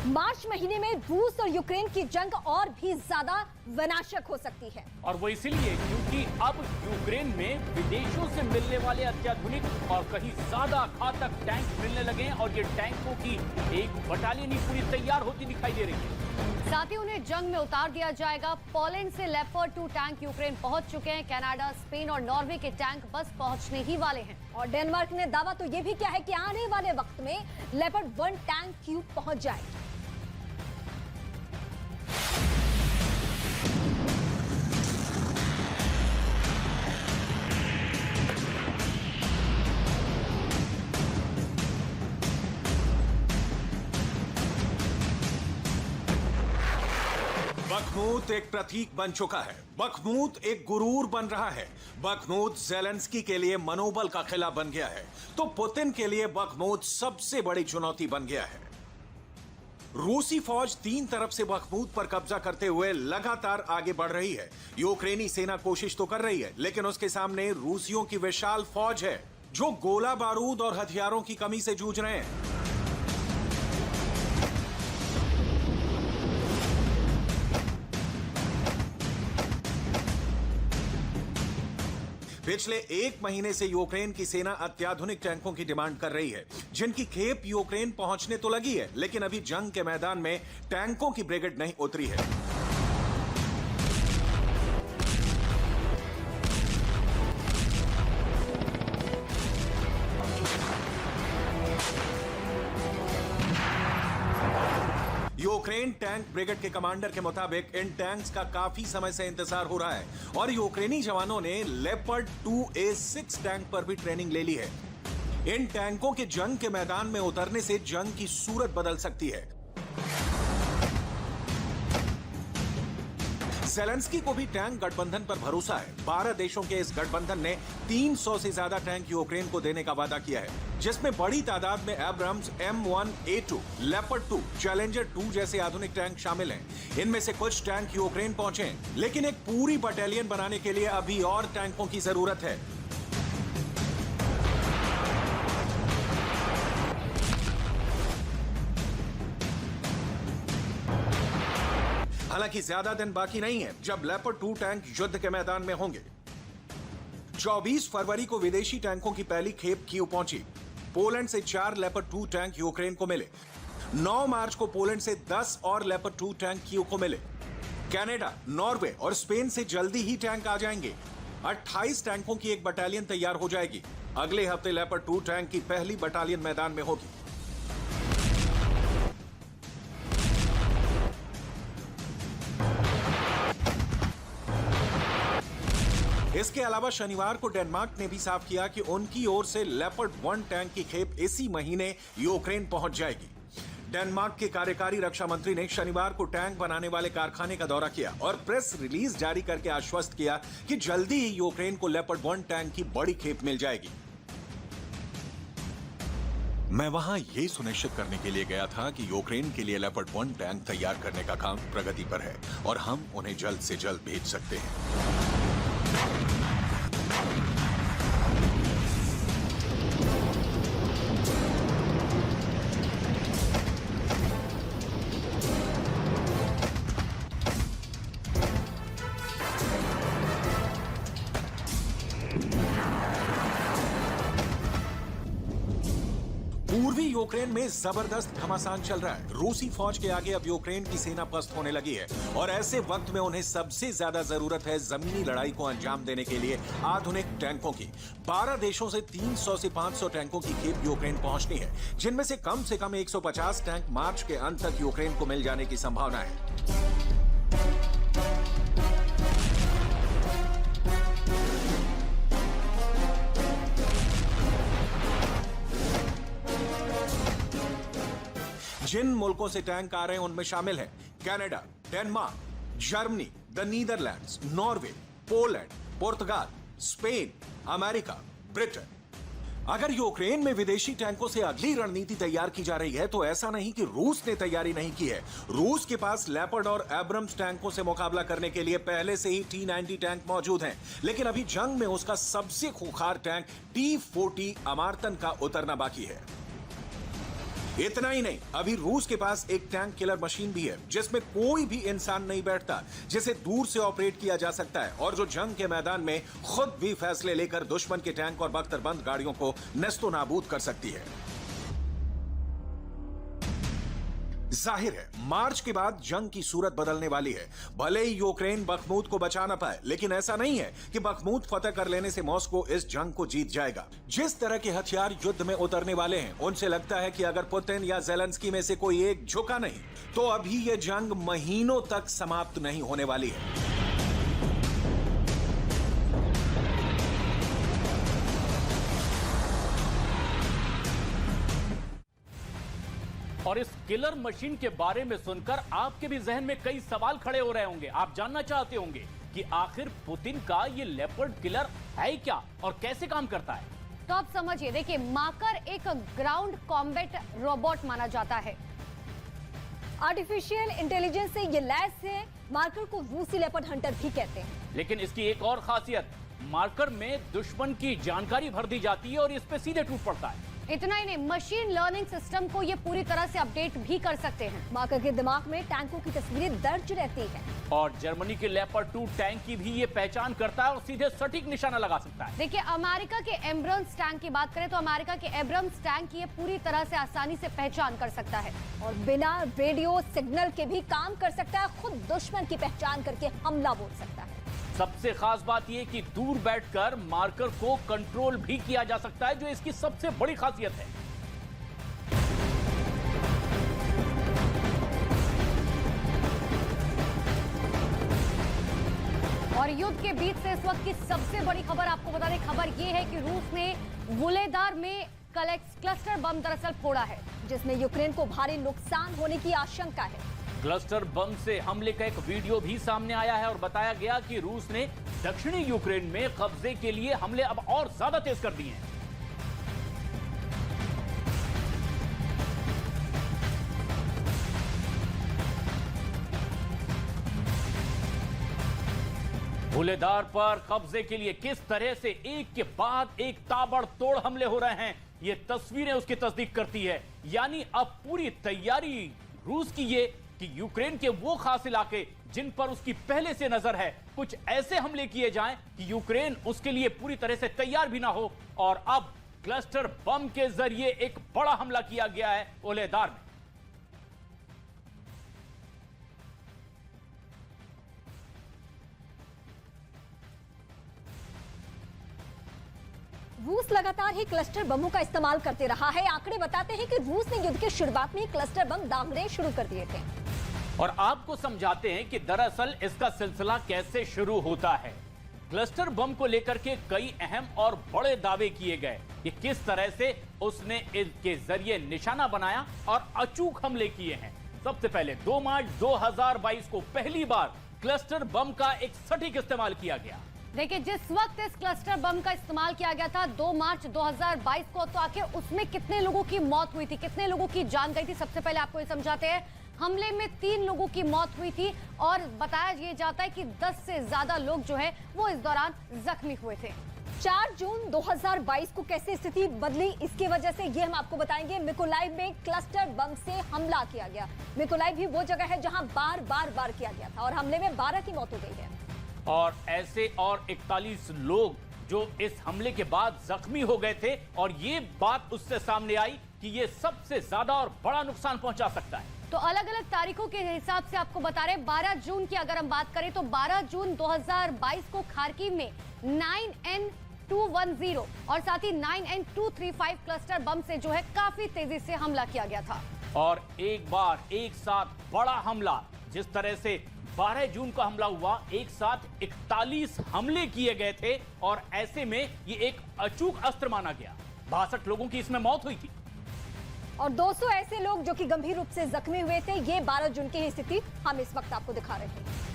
मार्च महीने में रूस और यूक्रेन की जंग और भी ज्यादा विनाशक हो सकती है। और वो इसलिए क्योंकि अब यूक्रेन में विदेशों से मिलने वाले अत्याधुनिक और कहीं ज्यादा घातक टैंक मिलने लगे हैं और ये टैंकों की एक बटालियन ही पूरी तैयार होती दिखाई दे रही है। साथ ही उन्हें जंग में उतार दिया जाएगा। पोलैंड से लेपर्ड 2 टैंक यूक्रेन पहुंच चुके हैं। कनाडा, स्पेन और नॉर्वे के टैंक बस पहुंचने ही वाले हैं। और डेनमार्क ने दावा तो यह भी किया है कि आने वाले वक्त में लेपर्ड 1 टैंक क्यूब पहुंच जाएगी। बखमूत एक प्रतीक बन चुका है। बखमूत एक गुरूर बन रहा है। बखमूत ज़ेलेंस्की के लिए मनोबल का किला बन गया है, तो पुतिन के लिए बखमूत सबसे बड़ी चुनौती बन गया है। रूसी फौज 3 तरफ से बखमूत पर कब्जा करते हुए लगातार आगे बढ़ रही है। यूक्रेनी सेना कोशिश तो कर रही है, लेकिन उसके सामने रूसियों की विशाल फौज है जो गोला बारूद और हथियारों की कमी से जूझ रहे हैं। पिछले 1 महीने से यूक्रेन की सेना अत्याधुनिक टैंकों की डिमांड कर रही है, जिनकी खेप यूक्रेन पहुंचने तो लगी है, लेकिन अभी जंग के मैदान में टैंकों की ब्रिगेड नहीं उतरी है। यूक्रेन टैंक ब्रिगेड के कमांडर के मुताबिक इन टैंक्स का काफी समय से इंतजार हो रहा है और यूक्रेनी जवानों ने लेपर्ड 2A6 टैंक पर भी ट्रेनिंग ले ली है। इन टैंकों के जंग के मैदान में उतरने से जंग की सूरत बदल सकती है। ज़ेलेंस्की को भी टैंक गठबंधन पर भरोसा है। 12 देशों के इस गठबंधन ने 300 से ज्यादा टैंक यूक्रेन को देने का वादा किया है, जिसमें बड़ी तादाद में एब्राम्स M1A2, लेपर्ड 2, चैलेंजर 2 जैसे आधुनिक टैंक शामिल हैं। इनमें से कुछ टैंक यूक्रेन पहुंचे हैं, लेकिन एक पूरी बटालियन बनाने के लिए अभी और टैंकों की जरूरत है। हालांकि ज्यादा दिन बाकी नहीं है जब लेपर्ड 2 टैंक युद्ध के मैदान में होंगे। 24 फरवरी को विदेशी टैंकों की पहली खेप कीव पहुंची। पोलैंड से 4 लेपर्ड 2 टैंक यूक्रेन को मिले। 9 मार्च को पोलैंड से 10 और लेपर्ड 2 टैंक कीव को मिले। कनाडा, नॉर्वे और स्पेन से जल्दी ही टैंक आ जाएंगे। 28 टैंकों की एक बटालियन तैयार हो जाएगी। अगले हफ्ते लेपर्ड 2 टैंक की पहली बटालियन मैदान में होगी। इसके अलावा शनिवार को डेनमार्क ने भी साफ किया कि उनकी ओर से लेपर्ड 1 टैंक की खेप इसी महीने यूक्रेन पहुंच जाएगी। डेनमार्क के कार्यकारी रक्षा मंत्री ने शनिवार को टैंक बनाने वाले कारखाने का दौरा किया और प्रेस रिलीज जारी करके आश्वस्त किया कि जल्दी ही यूक्रेन को लेपर्ड 1 टैंक की बड़ी खेप मिल जाएगी। मैं वहां यह सुनिश्चित करने के लिए गया था कि यूक्रेन के लिए लेपर्ड 1 टैंक तैयार करने का काम प्रगति पर है और हम उन्हें जल्द से जल्द भेज सकते हैं। पूर्वी यूक्रेन में जबरदस्त घमासान चल रहा है। रूसी फौज के आगे अब यूक्रेन की सेना पस्त होने लगी है और ऐसे वक्त में उन्हें सबसे ज्यादा जरूरत है जमीनी लड़ाई को अंजाम देने के लिए आधुनिक टैंकों की। 12 देशों से 300 से 500 टैंकों की खेप यूक्रेन पहुंचनी है, जिनमें से कम 150 टैंक मार्च के अंत तक यूक्रेन को मिल जाने की संभावना है। जिन मुल्कों से टैंक आ रहे हैं उनमें शामिल हैं Canada, Denmark, Germany, the Netherlands, Norway, Poland, Portugal, Spain, America, Britain. अगर यूक्रेन में विदेशी टैंकों से अगली रणनीति तैयार की जा रही है तो ऐसा नहीं कि रूस ने तैयारी नहीं की है। रूस के पास लेपर्ड और एब्रम्स टैंकों से मुकाबला करने के लिए पहले से ही T-90 टैंक मौजूद हैं, लेकिन अभी जंग में उसका सबसे खूंखार टैंक T-40 अमार्तन का उतरना बाकी है। इतना ही नहीं, अभी रूस के पास एक टैंक किलर मशीन भी है जिसमें कोई भी इंसान नहीं बैठता, जिसे दूर से ऑपरेट किया जा सकता है और जो जंग के मैदान में खुद भी फैसले लेकर दुश्मन के टैंक और बख्तरबंद गाड़ियों को नस्तो नाबूद कर सकती है। जाहिर है मार्च के बाद जंग की सूरत बदलने वाली है। भले ही यूक्रेन बखमूत को बचा ना पाए, लेकिन ऐसा नहीं है कि बखमूत फतह कर लेने से मॉस्को इस जंग को जीत जाएगा। जिस तरह के हथियार युद्ध में उतरने वाले हैं, उनसे लगता है कि अगर पुतिन या ज़ेलेंस्की में से कोई एक झुका नहीं तो अभी यह जंग महीनों तक समाप्त नहीं होने वाली है। और इस किलर मशीन के बारे में सुनकर आपके भी जहन में कई सवाल खड़े हो रहे होंगे। आप जानना चाहते होंगे कि आखिर पुतिन का ये लेपर्ड किलर है क्या और कैसे काम करता है। तो आप समझिए, देखिए, माकर एक ग्राउंड कॉम्बैट रोबोट माना जाता है। आर्टिफिशियल इंटेलिजेंस से ये लैस है। मार्कर को रूसी लेपर्ड हंटर भी कहते हैं। लेकिन इसकी एक और खासियत, मार्कर में दुश्मन की जानकारी भर दी जाती है और इस पे सीधे टूट पड़ता है। इतना ही नहीं, मशीन लर्निंग सिस्टम को ये पूरी तरह से अपडेट भी कर सकते हैं। मार्कर के दिमाग में टैंकों की तस्वीरें दर्ज रहती हैं। और जर्मनी के लेपर्ड 2 टैंक की भी ये पहचान करता है और सीधे सटीक निशाना लगा सकता है। देखिए, अमेरिका के एब्रम्स टैंक की बात करें तो अमेरिका के एब्रम्स टैंक की ये पूरी तरह से आसानी से पहचान कर सकता है और बिना रेडियो सिग्नल के भी काम कर सकता है। खुद दुश्मन की पहचान करके हमला बोल सकता है। सबसे खास बात यह कि दूर बैठकर मार्कर को कंट्रोल भी किया जा सकता है, जो इसकी सबसे बड़ी खासियत है। और युद्ध के बीच से इस वक्त की सबसे बड़ी खबर आपको बता दें, खबर यह है कि रूस ने वुलेदार में क्लस्टर बम दरअसल फोड़ा है, जिसमें यूक्रेन को भारी नुकसान होने की आशंका है। क्लस्टर बम से हमले का एक वीडियो भी सामने आया है और बताया गया कि रूस ने दक्षिणी यूक्रेन में कब्जे के लिए हमले अब और ज्यादा तेज कर दिए हैं। वुलेदार पर कब्जे के लिए किस तरह से एक के बाद एक ताबड़तोड़ हमले हो रहे हैं, ये तस्वीरें उसकी तस्दीक करती है। यानी अब पूरी तैयारी रूस की ये कि यूक्रेन के वो खास इलाके जिन पर उसकी पहले से नजर है, कुछ ऐसे हमले किए जाएं कि यूक्रेन उसके लिए पूरी तरह से तैयार भी ना हो। और अब क्लस्टर बम के जरिए एक बड़ा हमला किया गया है वुलेदार में। रूस लगातार ही क्लस्टर बमों का इस्तेमाल करते रहा है। आंकड़े बताते हैं कि रूस ने युद्ध की शुरुआत में क्लस्टर बम दागने शुरू कर दिए थे। और आपको समझाते हैं कि दरअसल इसका सिलसिला कैसे शुरू होता है। क्लस्टर बम को लेकर के कई अहम और बड़े दावे किए गए कि किस तरह से उसने इसके जरिए निशाना बनाया और अचूक हमले किए हैं। सबसे पहले 2 मार्च 2022 को पहली बार क्लस्टर बम का एक सटीक इस्तेमाल किया गया। देखिए, जिस वक्त इस क्लस्टर बम का इस्तेमाल किया गया था 2 मार्च 2022 को, तो आखिर उसमें कितने लोगों की मौत हुई थी, कितने लोगों की जान गई थी। सबसे पहले आपको ये समझाते हैं। हमले में 3 लोगों की मौत हुई थी और बताया ये जाता है कि 10 से ज्यादा लोग जो है वो इस दौरान जख्मी हुए थे। 4 जून 2022 को कैसे स्थिति बदली, इसकी वजह से ये हम आपको बताएंगे। मिकोलाइव में क्लस्टर बम से हमला किया गया। मिकोलाइव भी वो जगह है जहां बार किया गया था और हमले में 12 की मौत हो गई है। और ऐसे और 41 लोग जो इस हमले के बाद जख्मी हो गए थे और ये बात उससे सामने आई कि ये सबसे ज्यादा और बड़ा नुकसान पहुंचा सकता है। तो अलग अलग तारीखों के हिसाब से आपको बता रहे, 12 जून की अगर हम बात करें तो 12 जून 2022 को खार्किव में 9N210 और साथ ही 9N235 क्लस्टर बम से जो है काफी तेजी से हमला किया गया था। और एक बार एक साथ बड़ा हमला, जिस तरह से 12 जून को हमला हुआ, एक साथ 41 हमले किए गए थे और ऐसे में ये एक अचूक अस्त्र माना गया। 62 लोगों की इसमें मौत हुई थी और 200 ऐसे लोग जो कि गंभीर रूप से जख्मी हुए थे। ये 12 जून की ही स्थिति हम इस वक्त आपको दिखा रहे हैं।